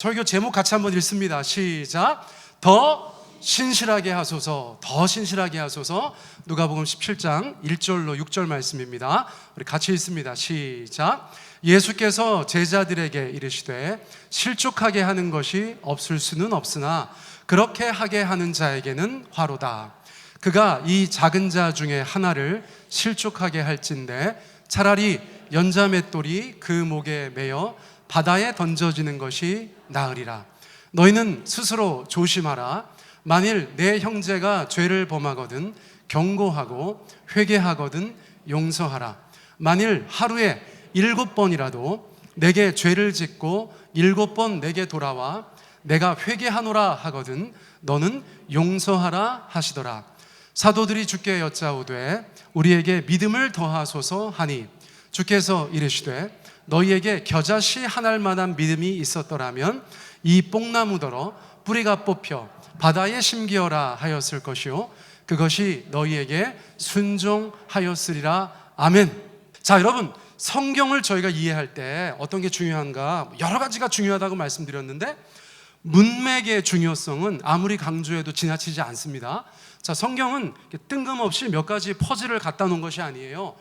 설교 제목 같이 한번 읽습니다. 시작. 더 신실하게 하소서. 더 신실하게 하소서. 누가복음 17장 1절로 6절 말씀입니다. 우리 같이 읽습니다. 시작. 예수께서 제자들에게 이르시되 실족하게 하는 것이 없을 수는 없으나 그렇게 하게 하는 자에게는 화로다. 그가 이 작은 자 중에 하나를 실족하게 할진대 차라리 연자맷돌이 그 목에 매여 바다에 던져지는 것이 나으리라. 너희는 스스로 조심하라. 만일 내 형제가 죄를 범하거든 경고하고 회개하거든 용서하라. 만일 하루에 7번이라도 내게 죄를 짓고 7번 내게 돌아와 내가 회개하노라 하거든 너는 용서하라 하시더라. 사도들이 주께 여짜오되 우리에게 믿음을 더하소서 하니 주께서 이르시되 너희에게 겨자씨 한 알만한 믿음이 있었더라면 이 뽕나무더러 뿌리가 뽑혀 바다에 심기어라 하였을 것이요 그것이 너희에게 순종하였으리라. 아멘. 자, 여러분, 성경을 저희가 이해할 때 어떤 게 중요한가? 여러 가지가 중요하다고 말씀드렸는데 문맥의 중요성은 아무리 강조해도 지나치지 않습니다. 자, 성경은 뜬금없이 몇 가지 퍼즐을 갖다 놓은 것이 아니에요.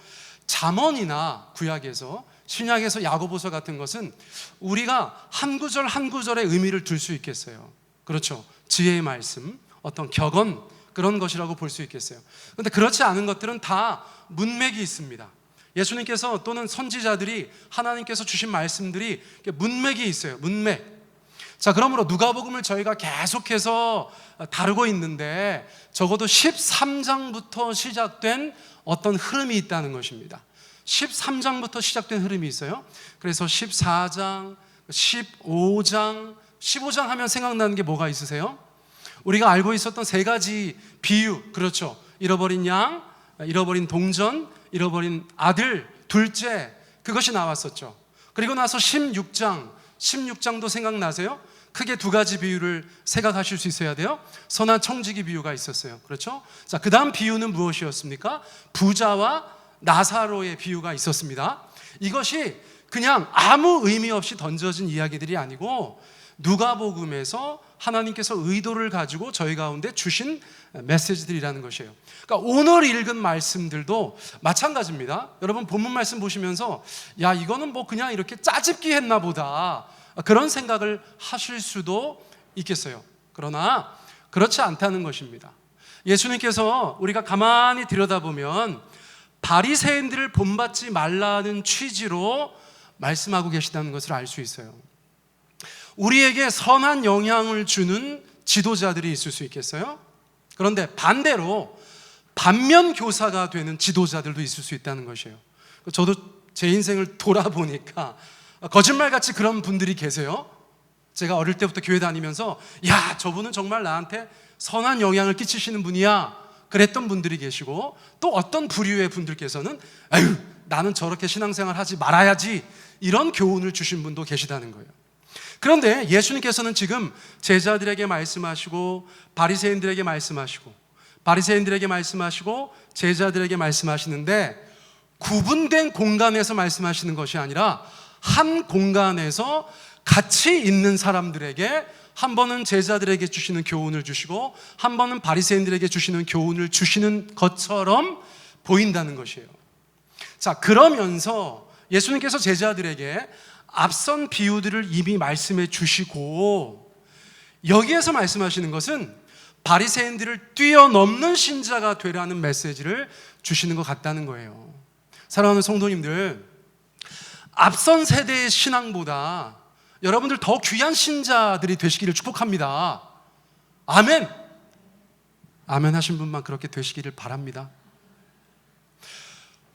잠언이나 구약에서, 신약에서 야고보서 같은 것은 우리가 한 구절 한 구절의 의미를 둘 수 있겠어요. 그렇죠. 지혜의 말씀, 어떤 격언, 그런 것이라고 볼 수 있겠어요. 그런데 그렇지 않은 것들은 다 문맥이 있습니다. 예수님께서 또는 선지자들이, 하나님께서 주신 말씀들이 문맥이 있어요. 문맥. 자, 그러므로 누가복음을 저희가 계속해서 다루고 있는데 적어도 13장부터 시작된 어떤 흐름이 있다는 것입니다. 13장부터 시작된 흐름이 있어요. 그래서 14장, 15장 하면 생각나는 게 뭐가 있으세요? 우리가 알고 있었던 세 가지 비유, 그렇죠. 잃어버린 양, 잃어버린 동전, 잃어버린 아들, 둘째, 그것이 나왔었죠. 그리고 나서 16장도 생각나세요? 크게 두 가지 비유를 생각하실 수 있어야 돼요. 선한 청지기 비유가 있었어요. 그렇죠? 자, 그 다음 비유는 무엇이었습니까? 부자와 나사로의 비유가 있었습니다. 이것이 그냥 아무 의미 없이 던져진 이야기들이 아니고 누가복음에서 하나님께서 의도를 가지고 저희 가운데 주신 메시지들이라는 것이에요. 그러니까 오늘 읽은 말씀들도 마찬가지입니다. 여러분 본문 말씀 보시면서 야, 이거는 뭐 그냥 이렇게 짜집기 했나 보다, 그런 생각을 하실 수도 있겠어요. 그러나 그렇지 않다는 것입니다. 예수님께서 우리가 가만히 들여다보면 바리새인들을 본받지 말라는 취지로 말씀하고 계시다는 것을 알 수 있어요. 우리에게 선한 영향을 주는 지도자들이 있을 수 있겠어요? 그런데 반대로 반면 교사가 되는 지도자들도 있을 수 있다는 것이에요. 저도 제 인생을 돌아보니까 거짓말같이 그런 분들이 계세요. 제가 어릴 때부터 교회 다니면서 야, 저분은 정말 나한테 선한 영향을 끼치시는 분이야, 그랬던 분들이 계시고, 또 어떤 부류의 분들께서는 아유, 나는 저렇게 신앙생활 하지 말아야지, 이런 교훈을 주신 분도 계시다는 거예요. 그런데 예수님께서는 지금 제자들에게 말씀하시고 바리새인들에게 말씀하시고 제자들에게 말씀하시는데 구분된 공간에서 말씀하시는 것이 아니라 한 공간에서 같이 있는 사람들에게 한 번은 제자들에게 주시는 교훈을 주시고 한 번은 바리새인들에게 주시는 교훈을 주시는 것처럼 보인다는 것이에요. 자, 그러면서 예수님께서 제자들에게 앞선 비유들을 이미 말씀해 주시고 여기에서 말씀하시는 것은 바리새인들을 뛰어넘는 신자가 되라는 메시지를 주시는 것 같다는 거예요. 사랑하는 성도님들, 앞선 세대의 신앙보다 여러분들 더 귀한 신자들이 되시기를 축복합니다. 아멘. 아멘 하신 분만 그렇게 되시기를 바랍니다.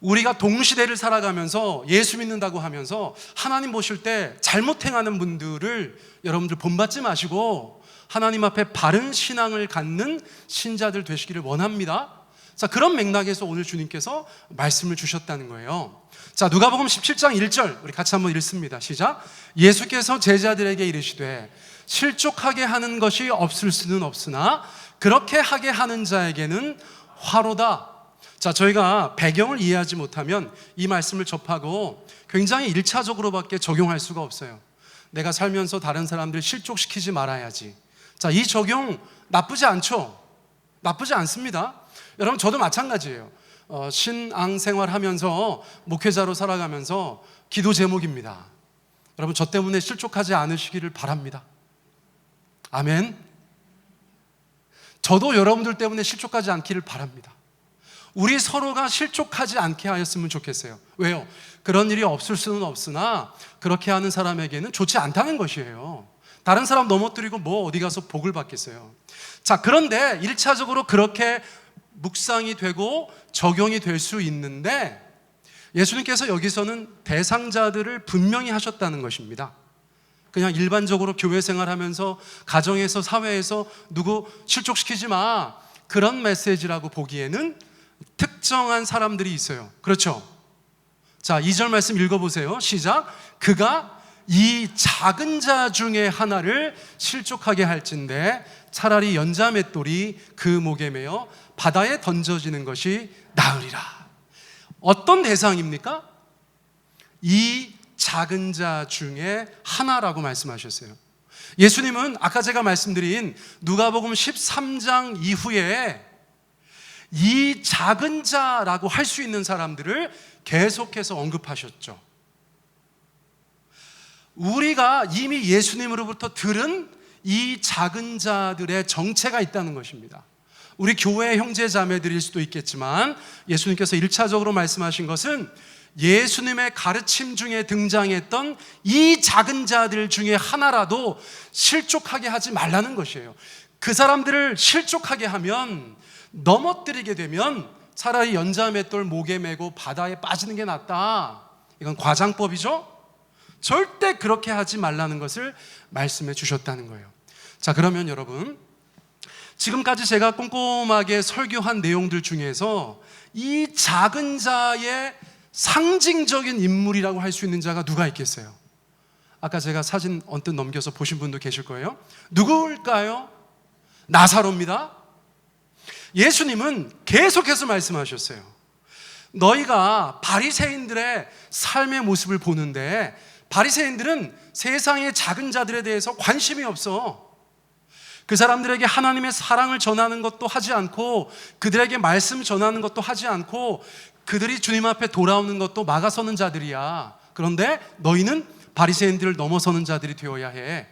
우리가 동시대를 살아가면서 예수 믿는다고 하면서 하나님 보실 때 잘못 행하는 분들을 여러분들 본받지 마시고 하나님 앞에 바른 신앙을 갖는 신자들 되시기를 원합니다. 자, 그런 맥락에서 오늘 주님께서 말씀을 주셨다는 거예요. 자, 누가복음 17장 1절 우리 같이 한번 읽습니다. 시작. 예수께서 제자들에게 이르시되 실족하게 하는 것이 없을 수는 없으나 그렇게 하게 하는 자에게는 화로다. 자, 저희가 배경을 이해하지 못하면 이 말씀을 접하고 굉장히 1차적으로밖에 적용할 수가 없어요. 내가 살면서 다른 사람들 실족시키지 말아야지. 자, 이 적용 나쁘지 않죠? 나쁘지 않습니다. 여러분, 저도 마찬가지예요. 신앙 생활하면서 목회자로 살아가면서 기도 제목입니다. 여러분, 저 때문에 실족하지 않으시기를 바랍니다. 아멘. 저도 여러분들 때문에 실족하지 않기를 바랍니다. 우리 서로가 실족하지 않게 하였으면 좋겠어요. 왜요? 그런 일이 없을 수는 없으나 그렇게 하는 사람에게는 좋지 않다는 것이에요. 다른 사람 넘어뜨리고 뭐 어디 가서 복을 받겠어요. 자, 그런데 1차적으로 그렇게 묵상이 되고 적용이 될 수 있는데, 예수님께서 여기서는 대상자들을 분명히 하셨다는 것입니다. 그냥 일반적으로 교회 생활하면서 가정에서 사회에서 누구 실족시키지 마, 그런 메시지라고 보기에는 특정한 사람들이 있어요. 그렇죠? 자, 2절 말씀 읽어보세요. 시작. 그가 이 작은 자 중에 하나를 실족하게 할진대 차라리 연자맷돌이 그 목에 매어 바다에 던져지는 것이 나으리라. 어떤 대상입니까? 이 작은 자 중에 하나라고 말씀하셨어요. 예수님은 아까 제가 말씀드린 누가복음 13장 이후에 이 작은 자라고 할 수 있는 사람들을 계속해서 언급하셨죠. 우리가 이미 예수님으로부터 들은 이 작은 자들의 정체가 있다는 것입니다. 우리 교회 형제 자매들일 수도 있겠지만, 예수님께서 1차적으로 말씀하신 것은 예수님의 가르침 중에 등장했던 이 작은 자들 중에 하나라도 실족하게 하지 말라는 것이에요. 그 사람들을 실족하게 하면, 넘어뜨리게 되면 차라리 연자맷돌 목에 메고 바다에 빠지는 게 낫다. 이건 과장법이죠? 절대 그렇게 하지 말라는 것을 말씀해 주셨다는 거예요. 자, 그러면 여러분, 지금까지 제가 꼼꼼하게 설교한 내용들 중에서 이 작은 자의 상징적인 인물이라고 할 수 있는 자가 누가 있겠어요? 아까 제가 사진 언뜻 넘겨서 보신 분도 계실 거예요. 누구일까요? 나사로입니다. 예수님은 계속해서 말씀하셨어요. 너희가 바리새인들의 삶의 모습을 보는데, 바리새인들은 세상의 작은 자들에 대해서 관심이 없어. 그 사람들에게 하나님의 사랑을 전하는 것도 하지 않고, 그들에게 말씀 전하는 것도 하지 않고, 그들이 주님 앞에 돌아오는 것도 막아서는 자들이야. 그런데 너희는 바리새인들을 넘어서는 자들이 되어야 해.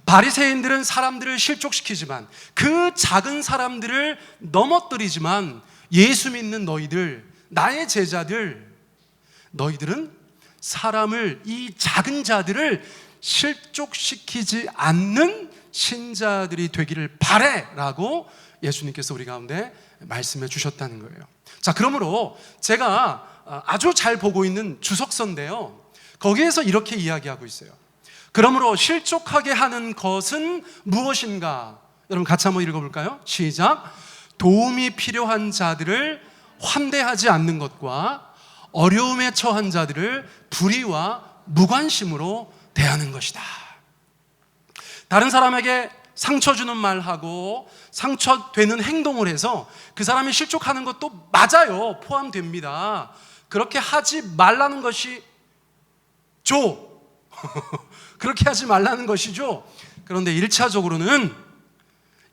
바리새인들은 사람들을 실족시키지만, 그 작은 사람들을 넘어뜨리지만, 예수 믿는 너희들, 나의 제자들, 너희들은 사람을, 이 작은 자들을 실족시키지 않는 신자들이 되기를 바래 라고 예수님께서 우리 가운데 말씀해 주셨다는 거예요. 자, 그러므로 제가 아주 잘 보고 있는 주석서인데요, 거기에서 이렇게 이야기하고 있어요. 그러므로 실족하게 하는 것은 무엇인가? 여러분 같이 한번 읽어볼까요? 시작. 도움이 필요한 자들을 환대하지 않는 것과 어려움에 처한 자들을 불의와 무관심으로 대하는 것이다. 다른 사람에게 상처 주는 말하고 상처되는 행동을 해서 그 사람이 실족하는 것도 맞아요. 포함됩니다. 그렇게 하지 말라는 것이죠. 그렇게 하지 말라는 것이죠. 그런데 1차적으로는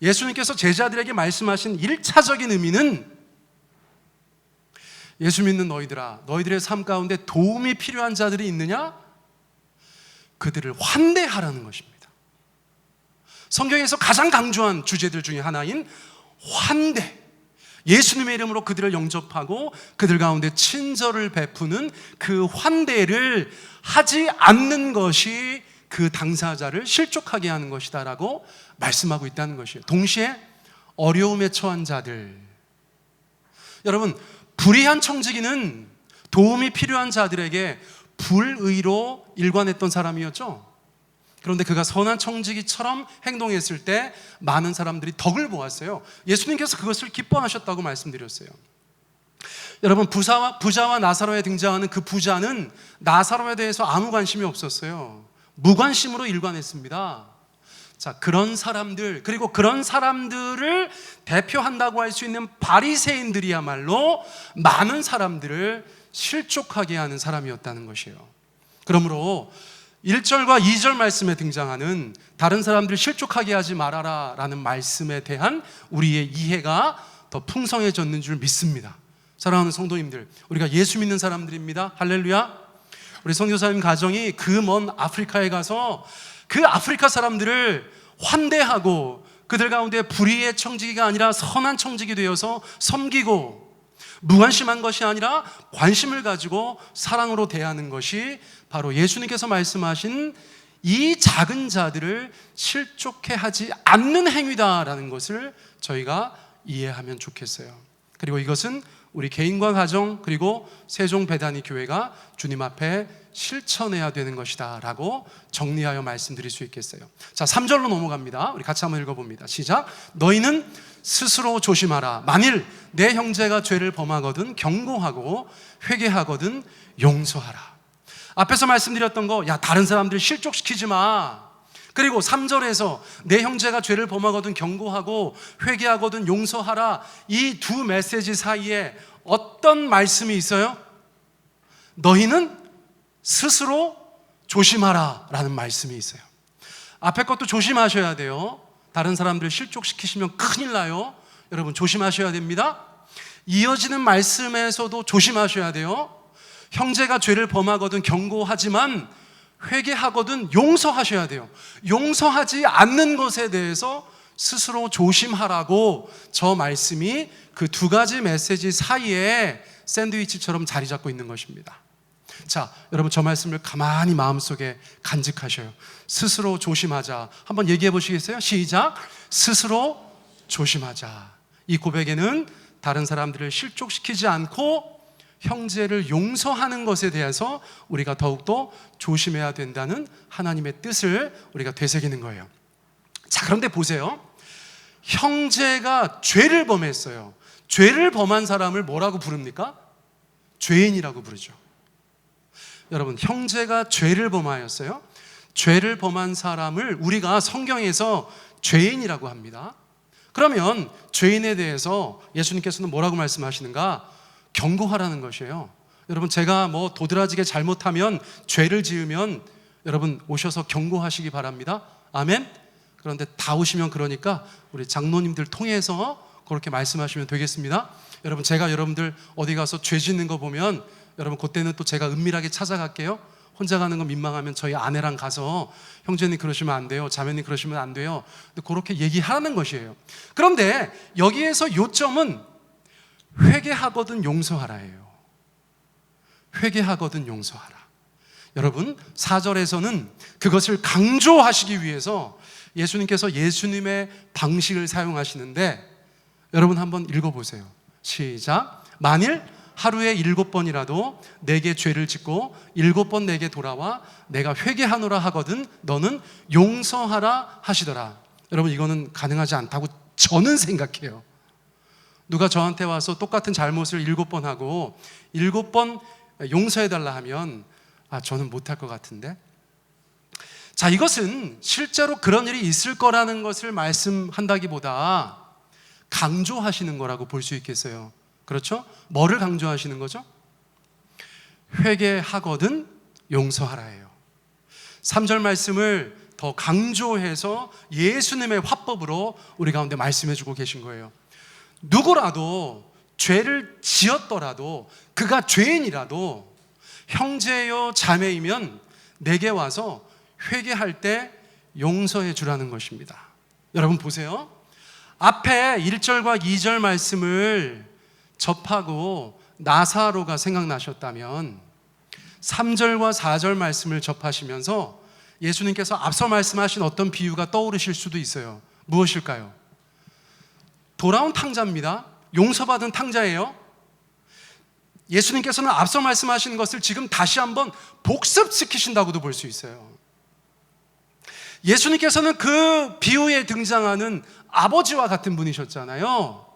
예수님께서 제자들에게 말씀하신 1차적인 의미는, 예수 믿는 너희들아, 너희들의 삶 가운데 도움이 필요한 자들이 있느냐? 그들을 환대하라는 것입니다. 성경에서 가장 강조한 주제들 중에 하나인 환대, 예수님의 이름으로 그들을 영접하고 그들 가운데 친절을 베푸는 그 환대를 하지 않는 것이 그 당사자를 실족하게 하는 것이다 라고 말씀하고 있다는 것이에요. 동시에 어려움에 처한 자들, 여러분, 불의한 청지기는 도움이 필요한 자들에게 불의로 일관했던 사람이었죠. 그런데 그가 선한 청지기처럼 행동했을 때 많은 사람들이 덕을 보았어요. 예수님께서 그것을 기뻐하셨다고 말씀드렸어요. 여러분, 부자와 나사로에 등장하는 그 부자는 나사로에 대해서 아무 관심이 없었어요. 무관심으로 일관했습니다. 자, 그런 사람들, 그리고 그런 사람들을 대표한다고 할 수 있는 바리새인들이야말로 많은 사람들을 실족하게 하는 사람이었다는 것이에요. 그러므로 1절과 2절 말씀에 등장하는 다른 사람들 실족하게 하지 말아라 라는 말씀에 대한 우리의 이해가 더 풍성해졌는 줄 믿습니다. 사랑하는 성도님들, 우리가 예수 믿는 사람들입니다. 할렐루야. 우리 선교사님 가정이 그 먼 아프리카에 가서 그 아프리카 사람들을 환대하고 그들 가운데 불의의 청지기가 아니라 선한 청지기 되어서 섬기고, 무관심한 것이 아니라 관심을 가지고 사랑으로 대하는 것이 바로 예수님께서 말씀하신 이 작은 자들을 실족해 하지 않는 행위다라는 것을 저희가 이해하면 좋겠어요. 그리고 이것은 우리 개인과 가정, 그리고 세종배단위 교회가 주님 앞에 실천해야 되는 것이다 라고 정리하여 말씀드릴 수 있겠어요. 자, 3절로 넘어갑니다. 우리 같이 한번 읽어봅니다. 시작. 너희는 스스로 조심하라. 만일 내 형제가 죄를 범하거든 경고하고 회개하거든 용서하라. 앞에서 말씀드렸던 거, 야, 다른 사람들 실족시키지 마. 그리고 3절에서 내 형제가 죄를 범하거든 경고하고 회개하거든 용서하라. 이 두 메시지 사이에 어떤 말씀이 있어요? 너희는 스스로 조심하라 라는 말씀이 있어요. 앞에 것도 조심하셔야 돼요. 다른 사람들 실족시키시면 큰일 나요. 여러분 조심하셔야 됩니다. 이어지는 말씀에서도 조심하셔야 돼요. 형제가 죄를 범하거든 경고하지만 회개하거든 용서하셔야 돼요. 용서하지 않는 것에 대해서 스스로 조심하라고 저 말씀이 그 두 가지 메시지 사이에 샌드위치처럼 자리 잡고 있는 것입니다. 자, 여러분 저 말씀을 가만히 마음속에 간직하셔요. 스스로 조심하자. 한번 얘기해 보시겠어요? 시작. 스스로 조심하자. 이 고백에는 다른 사람들을 실족시키지 않고 형제를 용서하는 것에 대해서 우리가 더욱더 조심해야 된다는 하나님의 뜻을 우리가 되새기는 거예요. 자, 그런데 보세요. 형제가 죄를 범했어요. 죄를 범한 사람을 뭐라고 부릅니까? 죄인이라고 부르죠. 여러분, 형제가 죄를 범하였어요. 죄를 범한 사람을 우리가 성경에서 죄인이라고 합니다. 그러면 죄인에 대해서 예수님께서는 뭐라고 말씀하시는가? 경고하라는 것이에요. 여러분, 제가 뭐 도드라지게 잘못하면, 죄를 지으면 여러분 오셔서 경고하시기 바랍니다. 아멘. 그런데 다 오시면 그러니까 우리 장로님들 통해서 그렇게 말씀하시면 되겠습니다. 여러분, 제가 여러분들 어디 가서 죄 짓는 거 보면 여러분 그때는 또 제가 은밀하게 찾아갈게요. 혼자 가는 거 민망하면 저희 아내랑 가서 형제님 그러시면 안 돼요, 자매님 그러시면 안 돼요, 그렇게 얘기하는 것이에요. 그런데 여기에서 요점은 회개하거든 용서하라예요. 회개하거든 용서하라. 여러분, 4절에서는 그것을 강조하시기 위해서 예수님께서 예수님의 방식을 사용하시는데, 여러분 한번 읽어보세요. 시작. 만일 하루에 7번이라도 내게 죄를 짓고 7번 내게 돌아와 내가 회개하노라 하거든 너는 용서하라 하시더라. 여러분, 이거는 가능하지 않다고 저는 생각해요. 누가 저한테 와서 똑같은 잘못을 7번 하고 7번 용서해달라 하면 저는 못할 것 같은데. 자, 이것은 실제로 그런 일이 있을 거라는 것을 말씀한다기보다 강조하시는 거라고 볼 수 있겠어요. 그렇죠? 뭐를 강조하시는 거죠? 회개하거든 용서하라예요. 3절 말씀을 더 강조해서 예수님의 화법으로 우리 가운데 말씀해 주고 계신 거예요. 누구라도 죄를 지었더라도, 그가 죄인이라도 형제요 자매이면 내게 와서 회개할 때 용서해 주라는 것입니다. 여러분 보세요. 앞에 1절과 2절 말씀을 접하고 나사로가 생각나셨다면 3절과 4절 말씀을 접하시면서 예수님께서 앞서 말씀하신 어떤 비유가 떠오르실 수도 있어요. 무엇일까요? 돌아온 탕자입니다. 용서받은 탕자예요. 예수님께서는 앞서 말씀하신 것을 지금 다시 한번 복습시키신다고도 볼 수 있어요. 예수님께서는 그 비유에 등장하는 아버지와 같은 분이셨잖아요.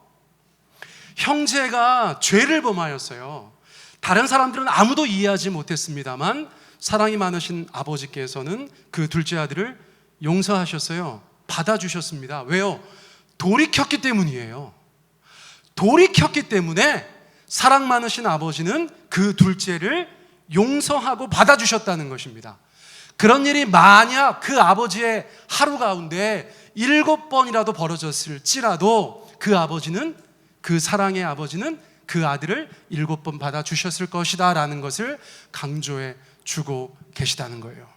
형제가 죄를 범하였어요. 다른 사람들은 아무도 이해하지 못했습니다만 사랑이 많으신 아버지께서는 그 둘째 아들을 용서하셨어요. 받아주셨습니다. 왜요? 돌이켰기 때문이에요. 돌이켰기 때문에 사랑 많으신 아버지는 그 둘째를 용서하고 받아주셨다는 것입니다. 그런 일이 만약 그 아버지의 하루 가운데 7번이라도 벌어졌을지라도 그 아버지는, 그 사랑의 아버지는 그 아들을 7번 받아주셨을 것이다 라는 것을 강조해 주고 계시다는 거예요.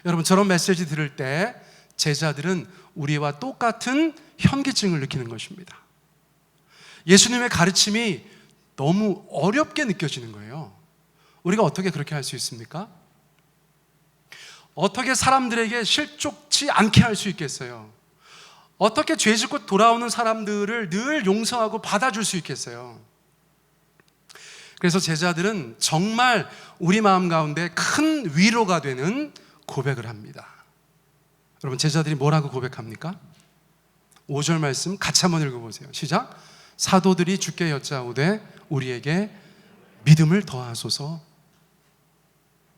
여러분, 저런 메시지 들을 때 제자들은 우리와 똑같은 현기증을 느끼는 것입니다. 예수님의 가르침이 너무 어렵게 느껴지는 거예요. 우리가 어떻게 그렇게 할 수 있습니까? 어떻게 사람들에게 실족치 않게 할 수 있겠어요? 어떻게 죄 짓고 돌아오는 사람들을 늘 용서하고 받아줄 수 있겠어요? 그래서 제자들은 정말 우리 마음 가운데 큰 위로가 되는 고백을 합니다. 여러분, 제자들이 뭐라고 고백합니까? 5절 말씀 같이 한번 읽어보세요. 시작. 사도들이 주께 여짜오되 우리에게 믿음을 더하소서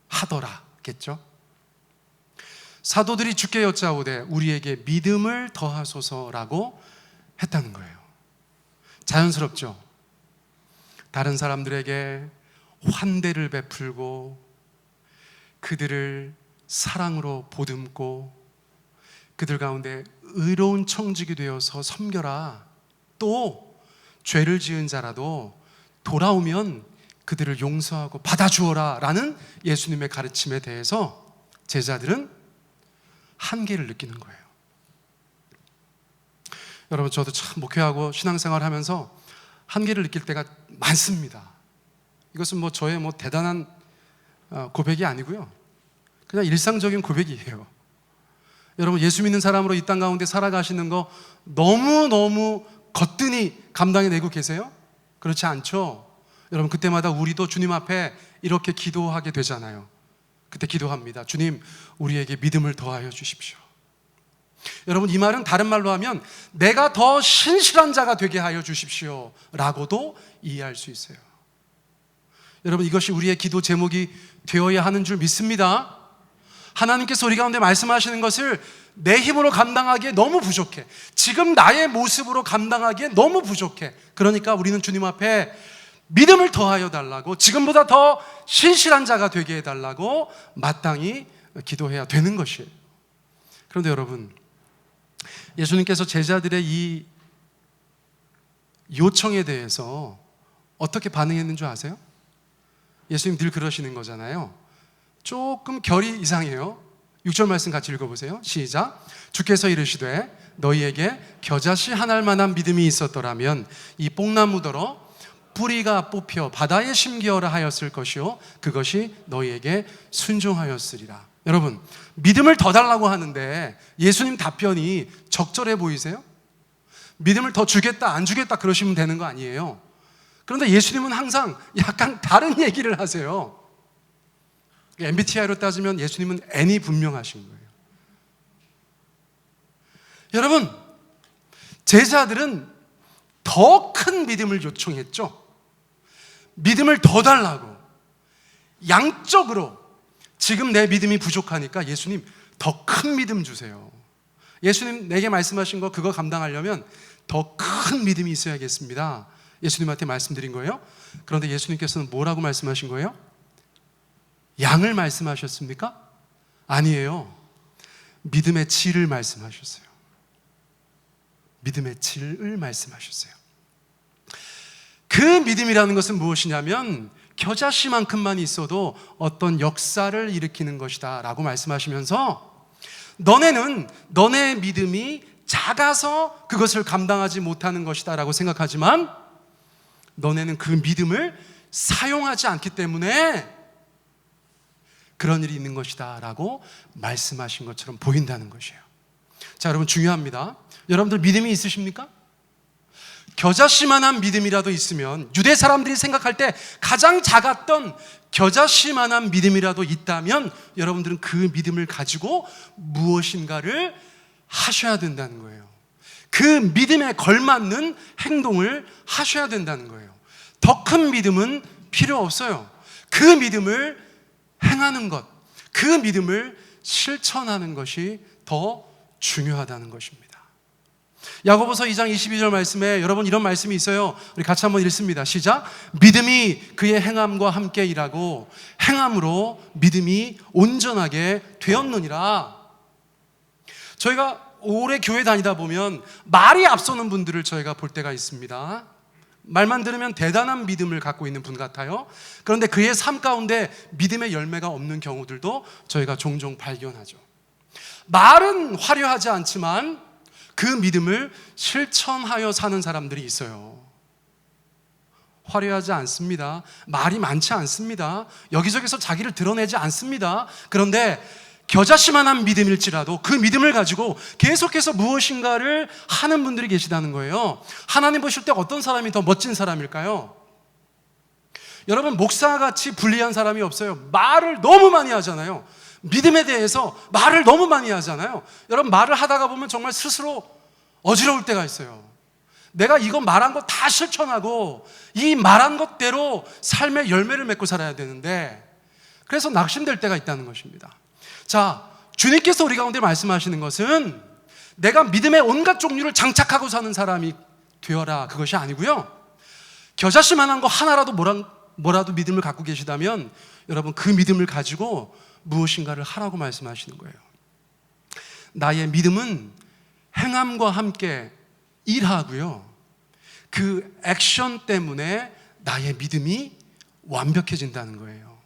하더라겠죠? 사도들이 주께 여짜오되 우리에게 믿음을 더하소서라고 했다는 거예요. 자연스럽죠? 다른 사람들에게 환대를 베풀고 그들을 사랑으로 보듬고 그들 가운데 의로운 청직이 되어서 섬겨라. 또 죄를 지은 자라도 돌아오면 그들을 용서하고 받아주어라 라는 예수님의 가르침에 대해서 제자들은 한계를 느끼는 거예요. 여러분, 저도 참 목회하고 신앙생활 하면서 한계를 느낄 때가 많습니다. 이것은 뭐 저의 뭐 대단한 고백이 아니고요, 그냥 일상적인 고백이에요. 여러분, 예수 믿는 사람으로 이 땅 가운데 살아가시는 거 너무너무 거뜬히 감당해내고 계세요? 그렇지 않죠? 여러분, 그때마다 우리도 주님 앞에 이렇게 기도하게 되잖아요. 그때 기도합니다. 주님, 우리에게 믿음을 더하여 주십시오. 여러분, 이 말은 다른 말로 하면 내가 더 신실한 자가 되게 하여 주십시오 라고도 이해할 수 있어요. 여러분, 이것이 우리의 기도 제목이 되어야 하는 줄 믿습니다. 하나님께서 우리 가운데 말씀하시는 것을 내 힘으로 감당하기에 너무 부족해. 지금 나의 모습으로 감당하기에 너무 부족해. 그러니까 우리는 주님 앞에 믿음을 더하여 달라고, 지금보다 더 신실한 자가 되게 해달라고 마땅히 기도해야 되는 것이에요. 그런데 여러분, 예수님께서 제자들의 이 요청에 대해서 어떻게 반응했는 줄 아세요? 예수님 늘 그러시는 거잖아요. 조금 결이 이상해요. 6절 말씀 같이 읽어보세요. 시작. 주께서 이르시되 너희에게 겨자씨 한 알만한 믿음이 있었더라면 이 뽕나무더러 뿌리가 뽑혀 바다에 심기어라 하였을 것이요 그것이 너희에게 순종하였으리라. 여러분, 믿음을 더 달라고 하는데 예수님 답변이 적절해 보이세요? 믿음을 더 주겠다 안 주겠다 그러시면 되는 거 아니에요. 그런데 예수님은 항상 약간 다른 얘기를 하세요. MBTI로 따지면 예수님은 N이 분명하신 거예요. 여러분, 제자들은 더 큰 믿음을 요청했죠. 믿음을 더 달라고. 양적으로 지금 내 믿음이 부족하니까 예수님 더 큰 믿음 주세요. 예수님 내게 말씀하신 거 그거 감당하려면 더 큰 믿음이 있어야겠습니다. 예수님한테 말씀드린 거예요. 그런데 예수님께서는 뭐라고 말씀하신 거예요? 양을 말씀하셨습니까? 아니에요. 믿음의 질을 말씀하셨어요. 믿음의 질을 말씀하셨어요. 그 믿음이라는 것은 무엇이냐면 겨자씨만큼만 있어도 어떤 역사를 일으키는 것이다 라고 말씀하시면서 너네는 너네의 믿음이 작아서 그것을 감당하지 못하는 것이다 라고 생각하지만 너네는 그 믿음을 사용하지 않기 때문에 그런 일이 있는 것이다 라고 말씀하신 것처럼 보인다는 것이에요. 자, 여러분, 중요합니다. 여러분들 믿음이 있으십니까? 겨자씨만한 믿음이라도 있으면, 유대 사람들이 생각할 때 가장 작았던 겨자씨만한 믿음이라도 있다면 여러분들은 그 믿음을 가지고 무엇인가를 하셔야 된다는 거예요. 그 믿음에 걸맞는 행동을 하셔야 된다는 거예요. 더 큰 믿음은 필요 없어요. 그 믿음을 행하는 것, 그 믿음을 실천하는 것이 더 중요하다는 것입니다. 야고보서 2장 22절 말씀에 여러분 이런 말씀이 있어요. 우리 같이 한번 읽습니다. 시작. 믿음이 그의 행함과 함께 일하고 행함으로 믿음이 온전하게 되었느니라. 저희가 오래 교회 다니다 보면 말이 앞서는 분들을 저희가 볼 때가 있습니다. 말만 들으면 대단한 믿음을 갖고 있는 분 같아요. 그런데 그의 삶 가운데 믿음의 열매가 없는 경우들도 저희가 종종 발견하죠. 말은 화려하지 않지만 그 믿음을 실천하여 사는 사람들이 있어요. 화려하지 않습니다. 말이 많지 않습니다. 여기저기서 자기를 드러내지 않습니다. 그런데 겨자씨만한 믿음일지라도 그 믿음을 가지고 계속해서 무엇인가를 하는 분들이 계시다는 거예요. 하나님 보실 때 어떤 사람이 더 멋진 사람일까요? 여러분, 목사같이 불리한 사람이 없어요. 말을 너무 많이 하잖아요. 믿음에 대해서 말을 너무 많이 하잖아요. 여러분, 말을 하다가 보면 정말 스스로 어지러울 때가 있어요. 내가 이거 말한 거 다 실천하고 이 말한 것대로 삶의 열매를 맺고 살아야 되는데, 그래서 낙심될 때가 있다는 것입니다. 자, 주님께서 우리 가운데 말씀하시는 것은 내가 믿음의 온갖 종류를 장착하고 사는 사람이 되어라, 그것이 아니고요. 겨자씨만한 거 하나라도 뭐라도 믿음을 갖고 계시다면 여러분, 그 믿음을 가지고 무엇인가를 하라고 말씀하시는 거예요. 나의 믿음은 행함과 함께 일하고요, 그 액션 때문에 나의 믿음이 완벽해진다는 거예요.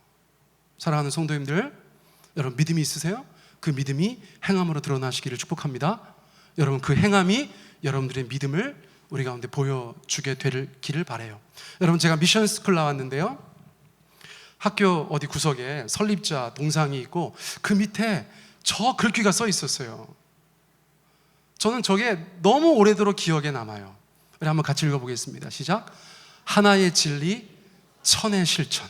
사랑하는 성도님들, 여러분 믿음이 있으세요? 그 믿음이 행함으로 드러나시기를 축복합니다. 여러분, 그 행함이 여러분들의 믿음을 우리 가운데 보여주게 되기를 바라요. 여러분, 제가 미션 스쿨 나왔는데요, 학교 어디 구석에 설립자 동상이 있고 그 밑에 저 글귀가 써 있었어요. 저는 저게 너무 오래도록 기억에 남아요. 우리 한번 같이 읽어보겠습니다. 시작. 하나의 진리, 천의 실천.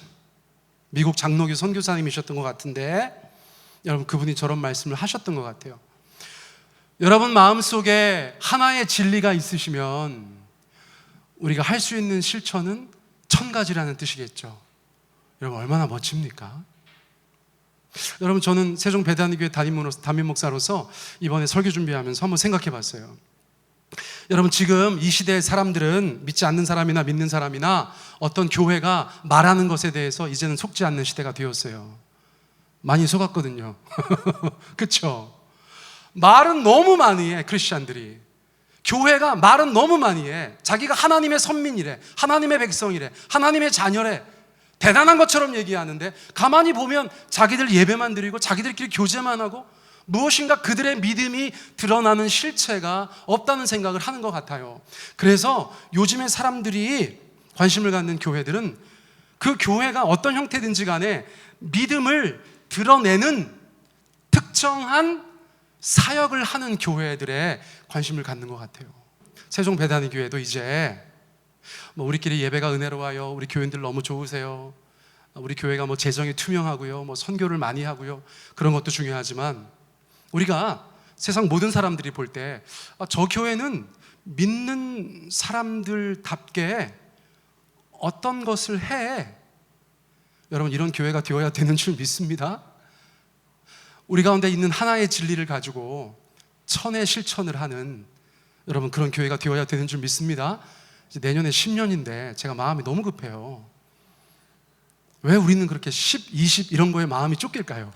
미국 장로교 선교사님이셨던 것 같은데 여러분, 그분이 저런 말씀을 하셨던 것 같아요. 여러분 마음속에 하나의 진리가 있으시면 우리가 할 수 있는 실천은 1000가지라는 뜻이겠죠. 여러분, 얼마나 멋집니까? 여러분, 저는 세종 배단위교회 담임 목사로서 이번에 설교 준비하면서 한번 생각해 봤어요. 여러분, 지금 이 시대의 사람들은 믿지 않는 사람이나 믿는 사람이나 어떤 교회가 말하는 것에 대해서 이제는 속지 않는 시대가 되었어요. 많이 속았거든요. 그렇죠? 말은 너무 많이 해, 크리스찬들이. 교회가 말은 너무 많이 해. 자기가 하나님의 선민이래, 하나님의 백성이래, 하나님의 자녀래, 대단한 것처럼 얘기하는데 가만히 보면 자기들 예배만 드리고 자기들끼리 교제만 하고 무엇인가 그들의 믿음이 드러나는 실체가 없다는 생각을 하는 것 같아요. 그래서 요즘에 사람들이 관심을 갖는 교회들은 그 교회가 어떤 형태든지 간에 믿음을 드러내는 특정한 사역을 하는 교회들에 관심을 갖는 것 같아요. 세종 배단위 교회도 이제 우리끼리 예배가 은혜로워요, 우리 교인들 너무 좋으세요, 우리 교회가 재정이 투명하고요, 선교를 많이 하고요, 그런 것도 중요하지만 우리가 세상 모든 사람들이 볼 때 저 교회는 믿는 사람들답게 어떤 것을 해. 여러분, 이런 교회가 되어야 되는 줄 믿습니다. 우리 가운데 있는 하나의 진리를 가지고 천의 실천을 하는 여러분, 그런 교회가 되어야 되는 줄 믿습니다. 이제 내년에 10년인데 제가 마음이 너무 급해요. 왜 우리는 그렇게 10, 20 이런 거에 마음이 쫓길까요?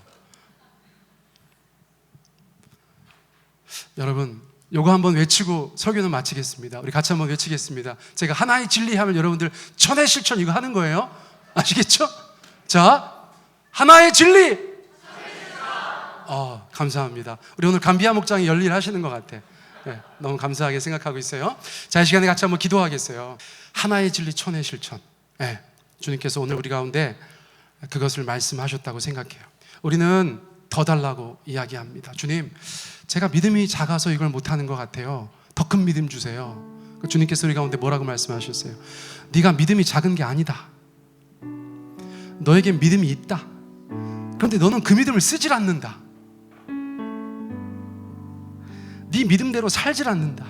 여러분, 요거 한번 외치고 설교는 마치겠습니다. 우리 같이 한번 외치겠습니다. 제가 하나의 진리 하면 여러분들 천의 실천 이거 하는 거예요. 아시겠죠? 자, 하나의 진리. 감사합니다. 우리 오늘 감비아 목장이 열일하시는 것 같아. 네, 너무 감사하게 생각하고 있어요. 자, 이 시간에 같이 한번 기도하겠어요. 하나의 진리, 천의 실천. 네, 주님께서 오늘 우리 가운데 그것을 말씀하셨다고 생각해요. 우리는 더 달라고 이야기합니다. 주님, 제가 믿음이 작아서 이걸 못하는 것 같아요. 더 큰 믿음 주세요. 주님께서 우리 가운데 뭐라고 말씀하셨어요? 네가 믿음이 작은 게 아니다. 너에겐 믿음이 있다. 그런데 너는 그 믿음을 쓰질 않는다. 네 믿음대로 살질 않는다.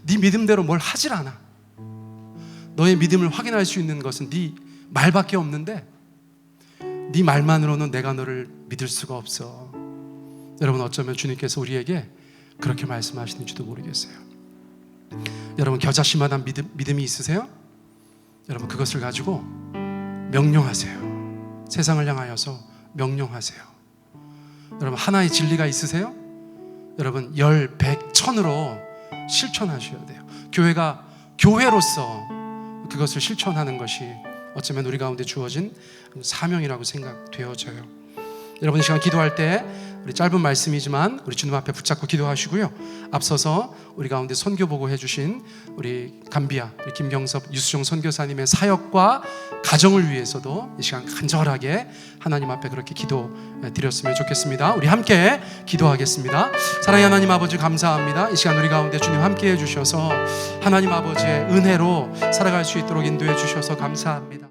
네 믿음대로 뭘 하질 않아. 너의 믿음을 확인할 수 있는 것은 네 말밖에 없는데 네 말만으로는 내가 너를 믿을 수가 없어. 여러분, 어쩌면 주님께서 우리에게 그렇게 말씀하시는지도 모르겠어요. 여러분 겨자씨만한 믿음이 있으세요? 여러분 그것을 가지고 명령하세요. 세상을 향하여서 명령하세요. 여러분 하나의 진리가 있으세요? 여러분 10, 100, 1000으로 실천하셔야 돼요. 교회가 교회로서 그것을 실천하는 것이 어쩌면 우리 가운데 주어진 사명이라고 생각되어져요. 여러분 이 시간 기도할 때 우리 짧은 말씀이지만 우리 주님 앞에 붙잡고 기도하시고요. 앞서서 우리 가운데 선교 보고 해주신 우리 감비아, 우리 김경섭, 유수종 선교사님의 사역과 가정을 위해서도 이 시간 간절하게 하나님 앞에 그렇게 기도 드렸으면 좋겠습니다. 우리 함께 기도하겠습니다. 사랑의 하나님 아버지 감사합니다. 이 시간 우리 가운데 주님 함께 해주셔서 하나님 아버지의 은혜로 살아갈 수 있도록 인도해 주셔서 감사합니다.